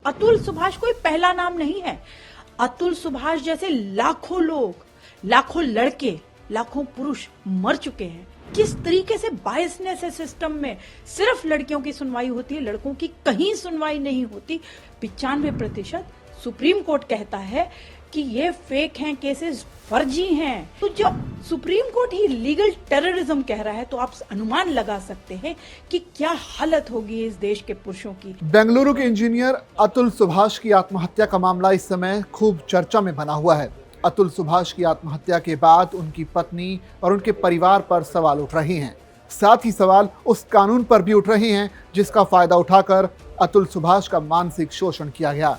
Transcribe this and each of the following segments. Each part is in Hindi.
अतुल सुभाष कोई पहला नाम नहीं है। अतुल सुभाष जैसे लाखों लोग, लाखों लड़के, लाखों पुरुष मर चुके हैं। किस तरीके से बायसनेस है सिस्टम में। सिर्फ लड़कियों की सुनवाई होती है, लड़कों की कहीं सुनवाई नहीं होती। 95% सुप्रीम कोर्ट कहता है कि ये फेक हैं केसेस, फर्जी हैं। तो जब सुप्रीम कोर्ट ही लीगल टेररिज्म कह रहा है तो आप अनुमान लगा सकते हैं कि क्या हालत होगी इस देश के पुरुषों की। बेंगलुरु के इंजीनियर अतुल सुभाष की आत्महत्या का मामला इस समय खूब चर्चा में बना हुआ है। अतुल सुभाष की आत्महत्या के बाद उनकी पत्नी और उनके परिवार पर सवाल उठ रहे हैं। साथ ही सवाल उस कानून पर भी उठ रहे हैं जिसका फायदा उठाकर अतुल सुभाष का मानसिक शोषण किया गया।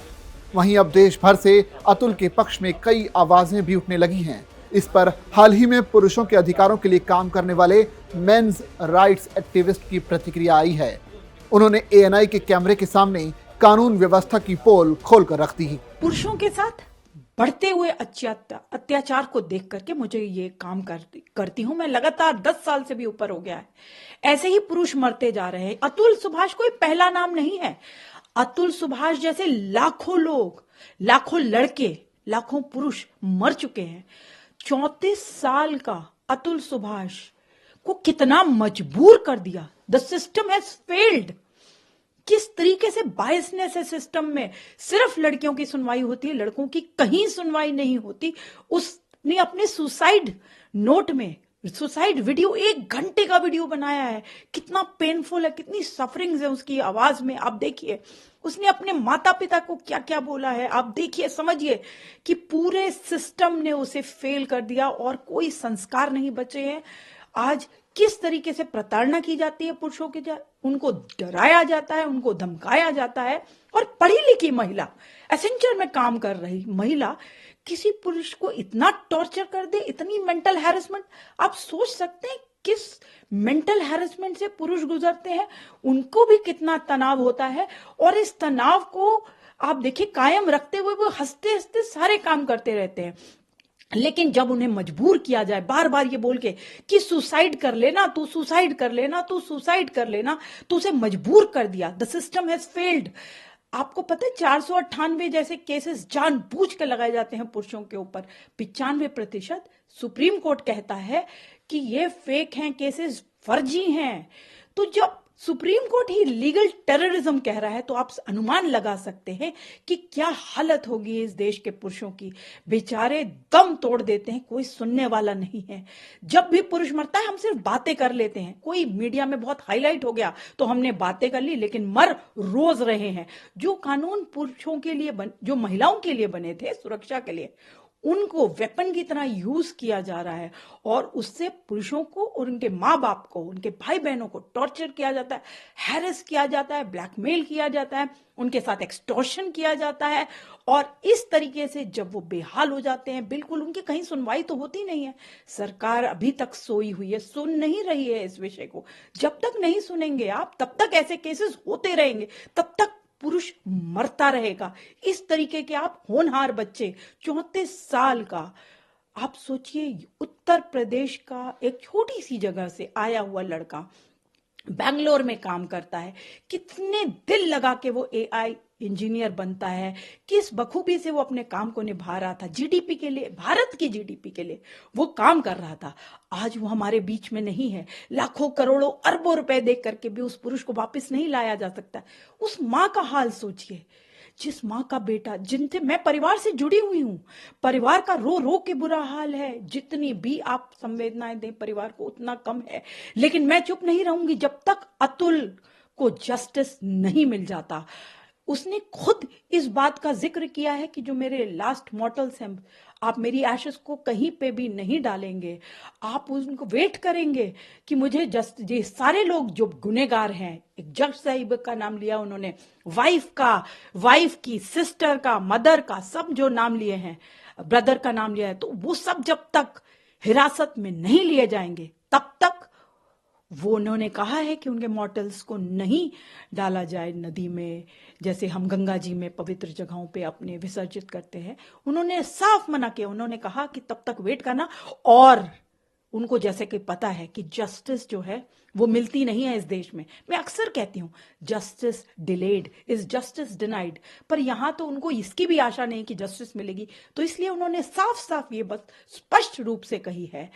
वहीं अब देश भर से अतुल के पक्ष में कई आवाजें भी उठने लगी हैं। इस पर हाल ही में पुरुषों के अधिकारों के लिए काम करने वाले मेंस राइट्स एक्टिविस्ट की प्रतिक्रिया आई है। उन्होंने ANI के कैमरे के सामने कानून व्यवस्था की पोल खोलकर रख दी। पुरुषों के साथ बढ़ते हुए अत्याचार को देख करके मुझे ये काम करती हूँ मैं। लगातार 10 साल से भी ऊपर हो गया है। ऐसे ही पुरुष मरते जा रहे हैं। अतुल सुभाष कोई पहला नाम नहीं है। अतुल सुभाष जैसे लाखों लोग, लाखों लड़के, लाखों पुरुष मर चुके हैं। 34 साल का अतुल सुभाष को कितना मजबूर कर दिया। The system has failed. किस तरीके से बायसनेस है सिस्टम में। सिर्फ लड़कियों की सुनवाई होती है, लड़कों की कहीं सुनवाई नहीं होती। उसने अपने सुसाइड नोट में सुसाइड वीडियो, 1 घंटे का वीडियो बनाया है। कितना पेनफुल है, कितनी सफरिंग्स है उसकी आवाज में। आप देखिए उसने अपने माता पिता को क्या क्या बोला है। आप देखिए, समझिए कि पूरे सिस्टम ने उसे फेल कर दिया और कोई संस्कार नहीं बचे हैं। आज किस तरीके से प्रताड़ना की जाती है पुरुषों के, उनको डराया जाता है, उनको धमकाया जाता है। और पढ़ी लिखी महिला, एसेंचर में काम कर रही महिला किसी पुरुष को इतना टॉर्चर कर दे, इतनी मेंटल हैरेसमेंट। आप सोच सकते हैं किस मेंटल हैरेसमेंट से पुरुष गुजरते हैं, उनको भी कितना तनाव होता है। और इस तनाव को आप देखिए कायम रखते हुए वो हंसते हंसते सारे काम करते रहते हैं। लेकिन जब उन्हें मजबूर किया जाए बार बार ये बोल के कि सुसाइड कर लेना, तू सुसाइड कर लेना, तू सुसाइड कर लेना, तो उसे मजबूर कर दिया। The system has failed. आपको पता है 498 जैसे केसेस जानबूझ के लगाए जाते हैं पुरुषों के ऊपर। 95% सुप्रीम कोर्ट कहता है कि ये फेक हैं केसेस, फर्जी हैं। तो जब सुप्रीम कोर्ट ही लीगल टेररिज्म कह रहा है तो आप अनुमान लगा सकते हैं कि क्या हालत होगी इस देश के पुरुषों की। बेचारे दम तोड़ देते हैं, कोई सुनने वाला नहीं है। जब भी पुरुष मरता है हम सिर्फ बातें कर लेते हैं। कोई मीडिया में बहुत हाईलाइट हो गया तो हमने बातें कर ली, लेकिन मर रोज रहे हैं। जो कानून पुरुषों के लिए जो महिलाओं के लिए बने थे सुरक्षा के लिए, उनको वेपन की तरह यूज किया जा रहा है। और उससे पुरुषों को और उनके माँ बाप को, उनके भाई बहनों को टॉर्चर किया जाता है, हैरेस किया जाता है, ब्लैकमेल किया जाता है, उनके साथ एक्सटॉर्शन किया जाता है। और इस तरीके से जब वो बेहाल हो जाते हैं, बिल्कुल उनकी कहीं सुनवाई तो होती नहीं है। सरकार अभी तक सोई हुई है, सुन नहीं रही है इस विषय को। जब तक नहीं सुनेंगे आप, तब तक ऐसे केसेस होते रहेंगे, तब तक पुरुष मरता रहेगा। इस तरीके के आप होनहार बच्चे, 34 साल का, आप सोचिए उत्तर प्रदेश का एक छोटी सी जगह से आया हुआ लड़का बैंगलोर में काम करता है। कितने दिल लगा के वो AI इंजीनियर बनता है, किस बखूबी से वो अपने काम को निभा रहा था। GDP के लिए, भारत की GDP के लिए वो काम कर रहा था। आज वो हमारे बीच में नहीं है। लाखों करोड़ों अरबों रुपए देख करके भी उस पुरुष को वापस नहीं लाया जा सकता। उस माँ का हाल सोचिए, जिस माँ का बेटा, जिनसे मैं परिवार से जुड़ी हुई हूँ, परिवार का रो रो के बुरा हाल है। जितनी भी आप संवेदनाएं दें परिवार को उतना कम है। लेकिन मैं चुप नहीं रहूंगी जब तक अतुल को जस्टिस नहीं मिल जाता। उसने खुद इस बात का जिक्र किया है कि जो मेरे लास्ट मॉर्टल्स हैं, आप मेरी एशेस को कहीं पे भी नहीं डालेंगे, आप उनको वेट करेंगे कि मुझे ये सारे लोग जो गुनेगार हैं, एक जज साहिब का नाम लिया उन्होंने, वाइफ की, सिस्टर का, मदर का, सब जो नाम लिए हैं, ब्रदर का नाम लिया है, तो वो सब जब तक हिरासत में नहीं लिए जाएंगे तब तक वो, उन्होंने कहा है कि उनके मॉर्टल्स को नहीं डाला जाए नदी में, जैसे हम गंगा जी में पवित्र जगहों पे अपने विसर्जित करते हैं। उन्होंने साफ मना किया। उन्होंने कहा कि तब तक वेट करना। और उनको जैसे कि पता है कि जस्टिस जो है वो मिलती नहीं है इस देश में। मैं अक्सर कहती हूं justice delayed is justice denied, पर यहां तो उनको इसकी भी आशा नहीं कि जस्टिस मिलेगी। तो इसलिए उन्होंने साफ साफ ये बात स्पष्ट रूप से कही है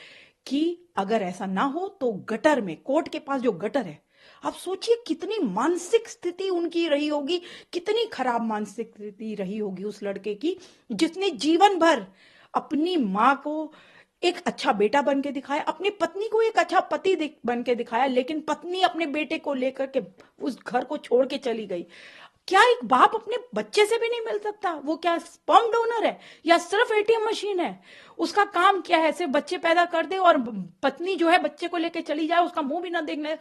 कि अगर ऐसा ना हो तो गटर में, कोर्ट के पास जो गटर है, आप सोचिए कितनी मानसिक स्थिति उनकी रही होगी, कितनी खराब मानसिक स्थिति रही होगी उस लड़के की जिसने जीवन भर अपनी माँ को एक अच्छा बेटा बन के दिखाया, अपनी पत्नी को एक अच्छा पति बन के दिखाया, लेकिन पत्नी अपने बेटे को लेकर के उस घर को छोड़ के चली गई। क्या एक बाप अपने बच्चे से भी नहीं मिल सकता? वो क्या स्पर्म डोनर है या सिर्फ एटीएम मशीन है? उसका काम क्या है? सिर्फ बच्चे पैदा कर दे और पत्नी जो है बच्चे को लेके चली जाए, उसका मुंह भी ना देखने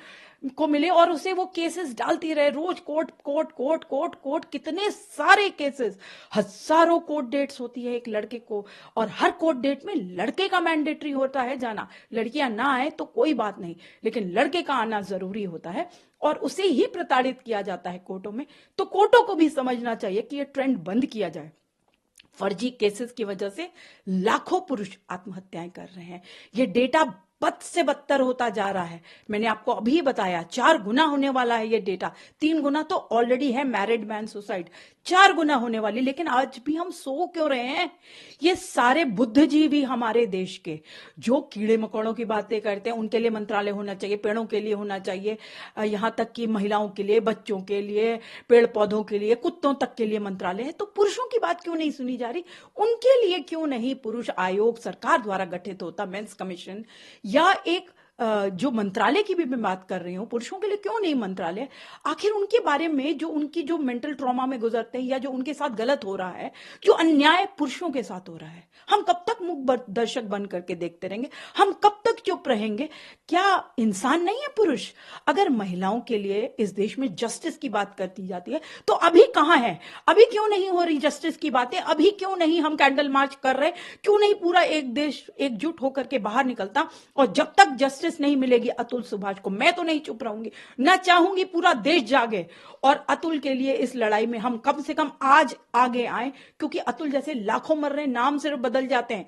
को मिले और उसे वो केसेस डालती रहे रोज, court court court court court, कितने सारे केसेस, हजारों कोर्ट डेट्स होती है एक लड़के को, और हर कोर्ट डेट में लड़के का मैंडेटरी होता है जाना। लड़कियां ना आए तो कोई बात नहीं, लेकिन लड़के का आना जरूरी होता है और उसे ही प्रताड़ित किया जाता है कोर्टों में। तो कोर्टों को भी समझना चाहिए कि ये ट्रेंड बंद किया जाए। फर्जी केसेस की वजह से लाखों पुरुष आत्महत्याएं कर रहे हैं। ये डेटा बद से बदतर होता जा रहा है। मैंने आपको अभी बताया 4 गुना होने वाला है ये डेटा। 3 गुना तो ऑलरेडी है मैरिड मैन सुसाइड, 4 गुना होने वाली। लेकिन आज भी हम सो क्यों रहे हैं? ये सारे बुद्धिजीवी हमारे देश के जो कीड़े मकोड़ों की बातें करते हैं, उनके लिए मंत्रालय होना चाहिए, पेड़ों के लिए होना चाहिए, यहां तक कि महिलाओं के लिए, बच्चों के लिए, पेड़ पौधों के लिए, कुत्तों तक के लिए मंत्रालय है। तो पुरुषों की बात क्यों नहीं सुनी जा रही? उनके लिए क्यों नहीं पुरुष आयोग सरकार द्वारा गठित होता, मेंस कमीशन, या एक जो मंत्रालय की भी मैं बात कर रही हूं, पुरुषों के लिए क्यों नहीं मंत्रालय? आखिर उनके बारे में जो उनकी जो मेंटल ट्रॉमा में गुजरते हैं या जो उनके साथ गलत हो रहा है, जो अन्याय पुरुषों के साथ हो रहा है, हम कब तक मूक दर्शक बन करके देखते रहेंगे? हम कब तक चुप रहेंगे? क्या इंसान नहीं है पुरुष? अगर महिलाओं के लिए इस देश में जस्टिस की बात करती जाती है तो अभी कहां है? अभी क्यों नहीं हो रही जस्टिस की बातें? अभी क्यों नहीं हम कैंडल मार्च कर रहे? क्यों नहीं पूरा एक देश एकजुट होकर के बाहर निकलता? और जब तक जस्टिस नहीं मिलेगी अतुल सुभाष को, मैं तो नहीं चुप रहूंगी, ना चाहूंगी पूरा देश जागे और अतुल के लिए इस लड़ाई में हम कम से कम आज आगे आए, क्योंकि अतुल जैसे लाखों मर रहे हैं, नाम सिर्फ बदल जाते हैं।